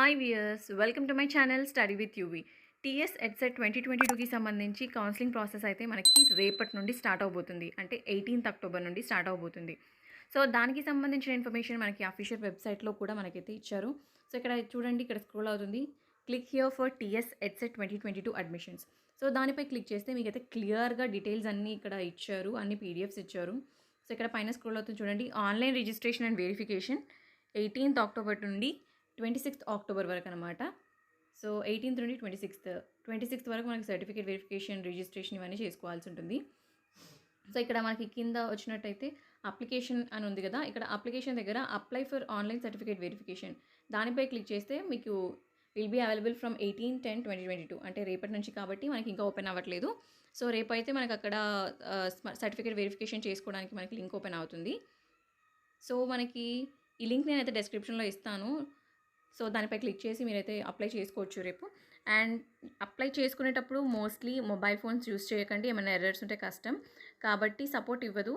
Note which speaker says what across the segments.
Speaker 1: Hi viewers, welcome to my channel study with Yuvi. TS EdCET 2022కి సంబంధించి counselling process అయితే మనకి రేపటి నుండి స్టార్ట్ అవబోతుంది. అంటే 18th అక్టోబర్ నుండి స్టార్ట్ అవబోతుంది. సో దానికి సంబంధించిన ఇన్ఫర్మేషన్ మనకి అఫీషియల్ వెబ్సైట్లో కూడా మనకైతే ఇచ్చారు. సో ఇక్కడ చూడండి, ఇక్కడ స్క్రోల్ అవుతుంది, click here for TS EdCET 2022 admissions. So దానిపై క్లిక్ చేస్తే మీకైతే క్లియర్గా డీటెయిల్స్ అన్నీ ఇక్కడ ఇచ్చారు, అన్ని పీడిఎఫ్స్ ఇచ్చారు. సో ఇక్కడ పైన స్క్రోల్ అవుతుంది చూడండి, online registration and verification 18th October నుండి 26th అక్టోబర్ వరకు అనమాట. సో 18th నుండి 26th వరకు మనకి సర్టిఫికేట్ వెరిఫికేషన్, రిజిస్ట్రేషన్ ఇవన్నీ చేసుకోవాల్సి ఉంటుంది. సో ఇక్కడ మనకి కింద వచ్చినట్టయితే అప్లికేషన్ అని ఉంది కదా, ఇక్కడ అప్లికేషన్ దగ్గర apply for online certificate verification దానిపై క్లిక్ చేస్తే మీకు విల్ బీ అవైలబుల్ ఫ్రమ్ 18/10/2022, అంటే రేపటి నుంచి కాబట్టి మనకి ఇంకా ఓపెన్ అవ్వట్లేదు. సో రేపు అయితే మనకి అక్కడ సర్టిఫికేట్ వెరిఫికేషన్ చేసుకోవడానికి మనకి లింక్ ఓపెన్ అవుతుంది. సో మనకి ఈ లింక్ నేనైతే డిస్క్రిప్షన్లో ఇస్తాను. సో దానిపై క్లిక్ చేసి మీరైతే అప్లై చేసుకోవచ్చు రేపు. అండ్ అప్లై చేసుకునేటప్పుడు మోస్ట్లీ మొబైల్ ఫోన్స్ యూస్ చేయకండి, ఏమైనా ఎర్రర్స్ ఉంటే కష్టం కాబట్టి సపోర్ట్ ఇవ్వదు.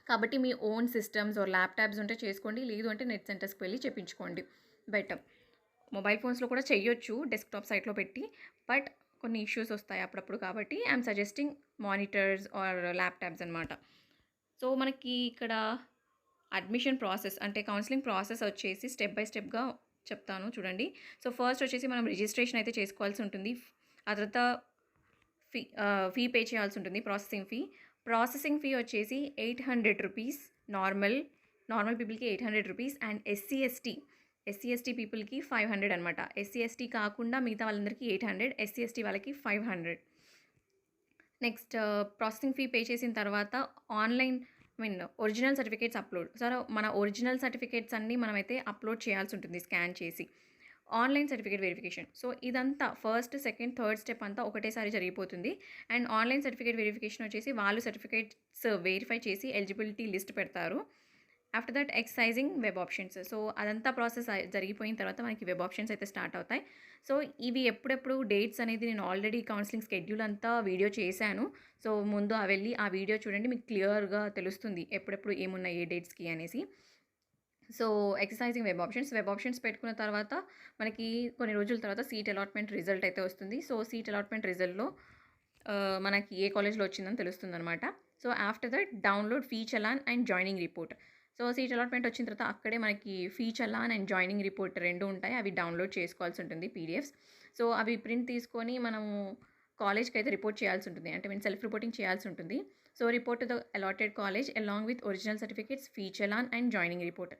Speaker 1: కాబట్టి మీ ఓన్ సిస్టమ్స్ ఆర్ ల్యాప్టాప్స్ ఉంటే చేసుకోండి, లేదు అంటే నెట్ సెంటర్స్కి వెళ్ళి చెప్పించుకోండి బెటర్. మొబైల్ ఫోన్స్లో కూడా చెయ్యొచ్చు డెస్క్టాప్ సైట్లో పెట్టి, బట్ కొన్ని ఇష్యూస్ వస్తాయి అప్పుడప్పుడు, కాబట్టి I'm suggesting monitors or laptops అనమాట. సో మనకి ఇక్కడ అడ్మిషన్ ప్రాసెస్ అంటే కౌన్సిలింగ్ ప్రాసెస్ వచ్చేసి స్టెప్ బై స్టెప్గా చెప్తాను చూడండి. సో ఫస్ట్ వచ్చేసి మనం రిజిస్ట్రేషన్ అయితే చేసుకోవాల్సి ఉంటుంది. ఆ తర్వాత ఫీ పే చేయాల్సి ఉంటుంది, ప్రాసెసింగ్ ఫీ వచ్చేసి 800 రూపీస్. నార్మల్ పీపుల్కి 800 రూపీస్ అండ్ ఎస్సీ ఎస్టీ పీపుల్కి 500 అనమాట. ఎస్సీ ఎస్టీ కాకుండా మిగతా వాళ్ళందరికీ 800, ఎస్సీ ఎస్టీ వాళ్ళకి 500. నెక్స్ట్ ప్రాసెసింగ్ ఫీ పే చేసిన తర్వాత ఒరిజినల్ సర్టిఫికేట్స్ అప్లోడ్. సో మన ఒరిజినల్ సర్టిఫికేట్స్ అన్నీ మనమైతే అప్లోడ్ చేయాల్సి ఉంటుంది స్కాన్ చేసి. ఆన్లైన్ సర్టిఫికేట్ వెరిఫికేషన్, సో ఇదంతా ఫస్ట్, సెకండ్, థర్డ్ స్టెప్ అంతా ఒకటేసారి జరిగిపోతుంది. అండ్ ఆన్లైన్ సర్టిఫికేట్ వెరిఫికేషన్ వచ్చేసి వాళ్ళు సర్టిఫికేట్స్ వెరిఫై చేసి ఎలిజిబిలిటీ లిస్ట్ పెడతారు. After that exercising web options. So అదంతా ప్రాసెస్ జరిగిపోయిన తర్వాత మనకి వెబ్ ఆప్షన్స్ అయితే స్టార్ట్ అవుతాయి. సో ఇవి ఎప్పుడెప్పుడు డేట్స్ అనేది నేను ఆల్రెడీ కౌన్సిలింగ్ షెడ్యూల్ అంతా వీడియో చేశాను. సో ముందు వెళ్ళి ఆ వీడియో చూడండి, మీకు క్లియర్గా తెలుస్తుంది ఎప్పుడెప్పుడు ఏమున్నాయి ఏ డేట్స్కి అనేసి. సో ఎక్సర్సైజింగ్ వెబ్ ఆప్షన్స్ పెట్టుకున్న తర్వాత మనకి కొన్ని రోజుల తర్వాత సీట్ అలాట్మెంట్ రిజల్ట్ అయితే వస్తుంది. సో సీట్ అలాట్మెంట్ రిజల్ట్లో మనకి ఏ కాలేజ్లో వచ్చిందని తెలుస్తుంది అనమాట. So after that download fee challan and joining report. So seat allotment వచ్చిన తర్వాత అక్కడే మనకి fee challan and joining report రెండు ఉంటాయి, అవి డౌన్లోడ్ చేసుకోవాల్సి ఉంటుంది పీడిఎఫ్స్. సో అవి ప్రింట్ తీసుకొని మనము కాలేజ్కి అయితే రిపోర్ట్ చేయాల్సి ఉంటుంది, అంటే మేము సెల్ఫ్ రిపోర్టింగ్ చేయాల్సి ఉంటుంది. So report to the allotted college along with original certificates, fee challan and joining report.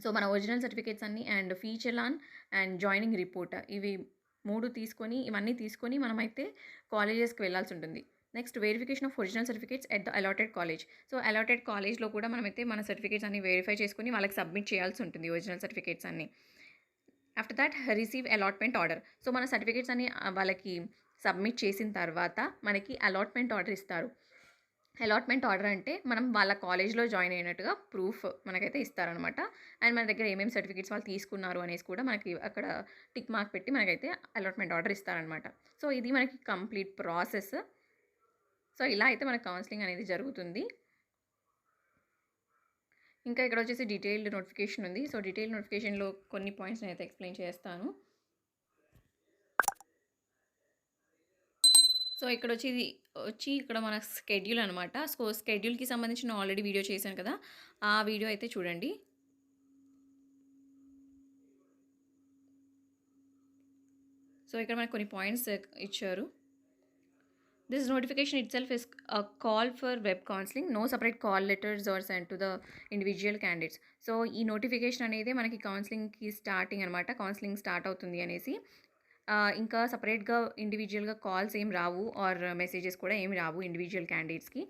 Speaker 1: So మన ఒరిజినల్ సర్టిఫికేట్స్ అన్నీ and fee challan and joining report ఇవన్నీ తీసుకొని మనమైతే కాలేజెస్కి వెళ్ళాల్సి ఉంటుంది. Next verification of original certificates at the allotted college. So allotted కాలేజ్లో కూడా మనమైతే మన సర్టిఫికేట్స్ అన్ని వెరిఫై చేసుకొని వాళ్ళకి సబ్మిట్ చేయాల్సి ఉంటుంది ఒరిజినల్ సర్టిఫికేట్స్ అన్ని. After that receive allotment order. So మన సర్టిఫికేట్స్ అన్ని వాళ్ళకి సబ్మిట్ చేసిన తర్వాత మనకి అలాట్మెంట్ ఆర్డర్ ఇస్తారు. అలాట్మెంట్ ఆర్డర్ అంటే మనం వాళ్ళ కాలేజ్లో జాయిన్ అయినట్టుగా ప్రూఫ్ మనకైతే ఇస్తారనమాట. అండ్ మన దగ్గర ఏమేమి సర్టిఫికేట్స్ వాళ్ళు తీసుకున్నారు అనేసి కూడా మనకి అక్కడ టిక్ మార్క్ పెట్టి మనకైతే అలాట్మెంట్ ఆర్డర్ ఇస్తారనమాట. సో ఇది మనకి కంప్లీట్ ప్రాసెస్. సో ఇలా అయితే మన కౌన్సిలింగ్ అనేది జరుగుతుంది. ఇంకా ఇక్కడ వచ్చేసి డీటెయిల్డ్ నోటిఫికేషన్ ఉంది. సో డీటెయిల్డ్ నోటిఫికేషన్లో కొన్ని పాయింట్స్ నేనైతే ఎక్స్ప్లెయిన్ చేస్తాను. సో ఇక్కడ ఇక్కడ మన షెడ్యూల్ అనమాట. సో షెడ్యూల్కి సంబంధించిన ఆల్రెడీ వీడియో చేశాను కదా, ఆ వీడియో అయితే చూడండి. సో ఇక్కడ మనకు కొన్ని పాయింట్స్ ఇచ్చారు. This notification itself is a call for web counselling, no separate call letters are send to the individual candidates. So ఈ నోటిఫికేషన్ అనేది మనకి కౌన్సిలింగ్కి స్టార్టింగ్ అనమాట, కౌన్సిలింగ్ స్టార్ట్ అవుతుంది అనేసి. ఇంకా సపరేట్గా ఇండివిజువల్గా కాల్స్ ఏం రావు ఆర్ మెసేజెస్ కూడా ఏమి రావు ఇండివిజువల్ క్యాండిడేట్స్కి.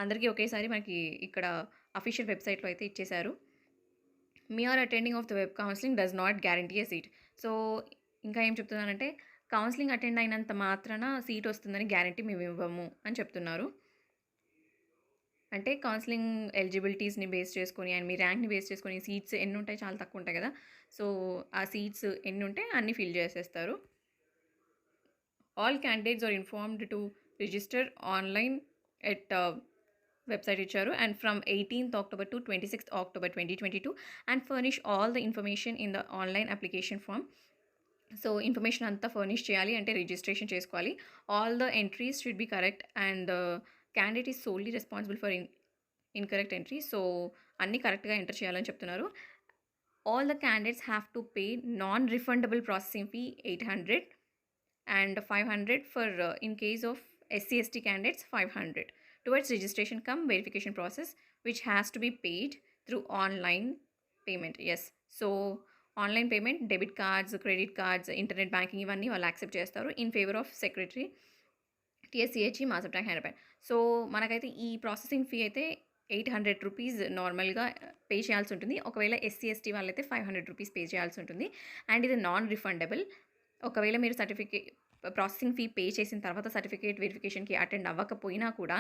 Speaker 1: అందరికీ ఒకేసారి మనకి ఇక్కడ అఫీషియల్ వెబ్సైట్లో అయితే ఇచ్చేశారు. mere attending of the web counseling does not guarantee a seat. So ఇంకా ఏం చెప్తున్నానంటే కౌన్సిలింగ్ అటెండ్ అయినంత మాత్రాన సీట్ వస్తుందని గ్యారంటీ మేము ఇవ్వము అని చెప్తున్నారు. అంటే కౌన్సిలింగ్ ఎలిజిబిలిటీస్ని బేస్ చేసుకొని అండ్ మీ ర్యాంక్ని బేస్ చేసుకొని సీట్స్ ఎన్ని ఉంటాయి, చాలా తక్కువ ఉంటాయి కదా. సో ఆ సీట్స్ ఎన్ని ఉంటే అన్ని ఫిల్ చేసేస్తారు. All candidates are informed to register online at website ఇచ్చారు. And from 18th October to 26th October 2022 and furnish all the information in the online application form. So information అంతా furnish చేయాలి, అంటే registration చేసుకోవాలి. All the entries should be correct and the candidate is solely responsible for incorrect entry. So అన్నీ కరెక్ట్గా enter చేయాలని చెప్తున్నారు. All the candidates have to pay non refundable processing fee 800 and 500 for in case of SC/ST candidates 500 towards registration cum verification process, which has to be paid through online payment. Yes, so online payment, debit cards, credit cards, internet banking ఇవన్నీ వాళ్ళు accept చేస్తారు in favour of secretary TSCHE మాసప్ tank Hyderabad. So మనకైతే ఈ processing fee అయితే 800 rupees నార్మల్గా pay చేయాల్సి ఉంటుంది. ఒకవేళ SC/ST వాళ్ళైతే 500 రూపీస్ పే చేయాల్సి ఉంటుంది. అండ్ ఇది నాన్ రిఫండబుల్. ఒకవేళ మీరు ప్రాసెసింగ్ ఫీ పే చేసిన తర్వాత సర్టిఫికేట్ వెరిఫికేషన్కి అటెండ్ అవ్వకపోయినా కూడా,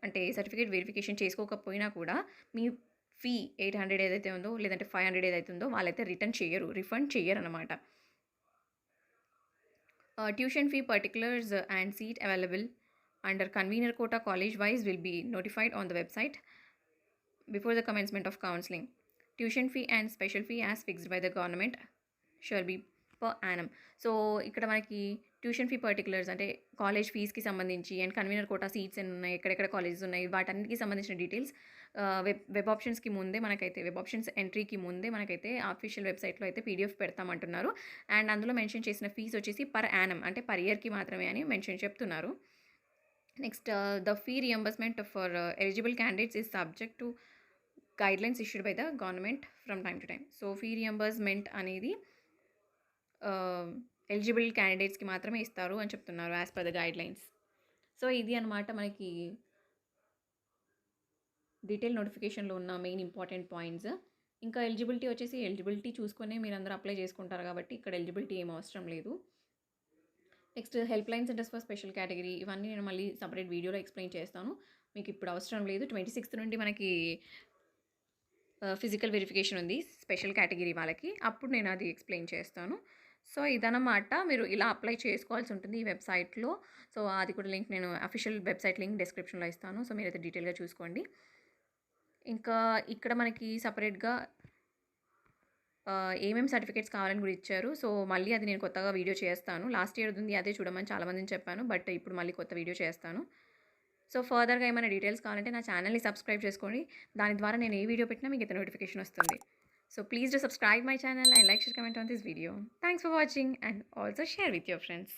Speaker 1: అంటే సర్టిఫికేట్ వెరిఫికేషన్ చేసుకోకపోయినా కూడా మీ ఫీ 800 ఏదైతే ఉందో లేదంటే 500 ఏదైతే ఉందో వాళ్ళైతే రిఫండ్ చేయరు అనమాట. Tuition fee particulars and seat available under convener quota college wise will be notified on the website before the commencement of counselling. Tuition fee and special fee as fixed by the government shall be per annum. So ఇక్కడ మనకి tuition fee particulars అంటే college ఫీజ్కి సంబంధించి and convener quota seats ఎన్ని ఉన్నాయి, ఎక్కడెక్కడ colleges ఉన్నాయి, వాటన్నిటికి సంబంధించిన డీటెయిల్స్ వెబ్ ఆప్షన్స్కి ముందే మనకైతే వెబ్ ఆప్షన్స్ ఎంట్రీకి ముందే మనకైతే అఫీషియల్ వెబ్సైట్లో అయితే PDF పెడతామంటున్నారు. అండ్ అందులో మెన్షన్ చేసిన ఫీజు వచ్చేసి పర్ యానం అంటే పర్ ఇయర్కి మాత్రమే అని చెప్తున్నారు. Next, the fee reimbursement for eligible candidates is subject to guidelines issued by the government from time to time. So fee reimbursement అనేది ఎలిజిబుల్ క్యాండిడేట్స్కి మాత్రమే ఇస్తారు అని చెప్తున్నారు as per the guidelines. So ఇది అనమాట మనకి డీటెయిల్ నోటిఫికేషన్లో ఉన్న మెయిన్ ఇంపార్టెంట్ పాయింట్స్. ఇంకా ఎలిజిబిలిటీ చూసుకొని మీరు అందరూ అప్లై చేసుకుంటారు కాబట్టి ఇక్కడ ఎలిజిబిలిటీ ఏం అవసరం లేదు. Next help line centres for special category, ఇవన్నీ నేను మళ్ళీ సపరేట్ వీడియోలో ఎక్స్ప్లెయిన్ చేస్తాను, మీకు ఇప్పుడు అవసరం లేదు. 26th నుండి మనకి ఫిజికల్ వెరిఫికేషన్ ఉంది స్పెషల్ కేటగిరీ వాళ్ళకి, అప్పుడు నేను అది ఎక్స్ప్లెయిన్ చేస్తాను. సో ఇదన్నమాట, మీరు ఇలా అప్లై చేసుకోవాల్సి ఉంటుంది ఈ వెబ్సైట్లో. సో అది కూడా లింక్ నేను అఫీషియల్ వెబ్సైట్ లింక్ డిస్క్రిప్షన్లో ఇస్తాను. సో మీరైతే డీటెయిల్గా చూసుకోండి. ఇంకా ఇక్కడ మనకి సపరేట్గా ఏమేమి సర్టిఫికేట్స్ కావాలని కూడా ఇచ్చారు. సో మళ్ళీ అది నేను కొత్తగా వీడియో చేస్తాను. లాస్ట్ ఇయర్ ఉంది అదే చూడమని చాలామందిని చెప్పాను, బట్ ఇప్పుడు మళ్ళీ కొత్త వీడియో చేస్తాను. సో ఫర్దర్గా ఏమైనా డీటెయిల్స్ కావాలంటే నా ఛానల్ని సబ్స్క్రైబ్ చేసుకోండి, దాని ద్వారా నేను ఏ వీడియో పెట్టినా మీకు అయితే నోటిఫికేషన్ వస్తుంది. So please do subscribe my channel and like, share, comment on this video. Thanks for watching and also share with your friends.